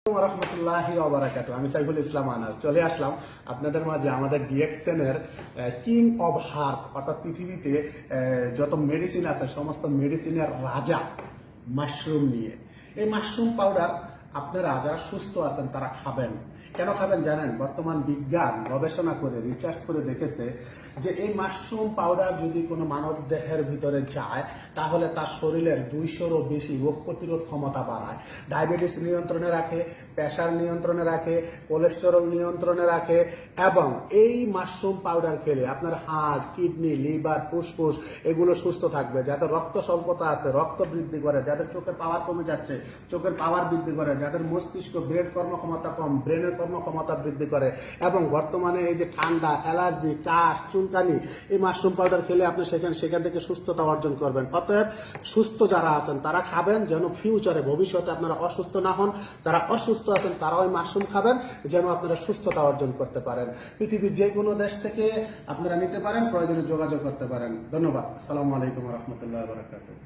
রহমতুল্লাহি ওয়া বারাকাতুহু। আমি সাইফুল ইসলাম আনার চলে আসলাম আপনাদের মাঝে আমাদের ডিএক্সএনের কিং অব হার্ব অর্থাৎ পৃথিবীতে যত মেডিসিন আছে সমস্ত মেডিসিনের রাজা মাশরুম নিয়ে। এই মাশরুম পাউডার আপনারা যারা সুস্থ আছেন তারা খাবেন। কেন খাবেন জানেন? বর্তমান বিজ্ঞান গবেষণা করে রিসার্চ করে দেখেছে যে এই মাশরুম পাউডার যদি কোনো মানব দেহের ভিতরে যায় তাহলে তার শরীরের 200-রও বেশি রোগ প্রতিরোধ ক্ষমতা বাড়ায়, ডায়াবেটিস নিয়ন্ত্রণে রাখে, প্রেশার নিয়ন্ত্রণে রাখে, কোলেস্টেরল নিয়ন্ত্রণে রাখে। এবং এই মাশরুম পাউডার খেলে আপনার হার্ট, কিডনি, লিভার, ফুসফুস এগুলো সুস্থ থাকবে। যাদের রক্ত স্বল্পতা আছে রক্ত বৃদ্ধি করে, যাদের চোখের পাওয়ার কমে যাচ্ছে চোখের পাওয়ার বৃদ্ধি করে, যাদের মস্তিষ্ক ব্রেন কর্মক্ষমতা কম ব্রেনের কর্মক্ষমতা বৃদ্ধি করে। এবং বর্তমানে এই যে ঠান্ডা, অ্যালার্জি, কাশ, চুলকানি, এই মাশরুম পাউডার খেলে আপনি সেখান থেকে সুস্থতা অর্জন করবেন। অতএব সুস্থ যারা আছেন তারা খাবেন যেন ফিউচারে ভবিষ্যতে আপনারা অসুস্থ না হন। যারা অসুস্থ আছেন তারাও ওই মাশরুম খাবেন যেন আপনারা সুস্থতা অর্জন করতে পারেন। পৃথিবীর যে কোনো দেশ থেকে আপনারা নিতে পারেন, প্রয়োজনে যোগাযোগ করতে পারেন। ধন্যবাদ। আসসালামু আলাইকুম ওয়া রাহমাতুল্লাহি ওয়া বারাকাতুহু।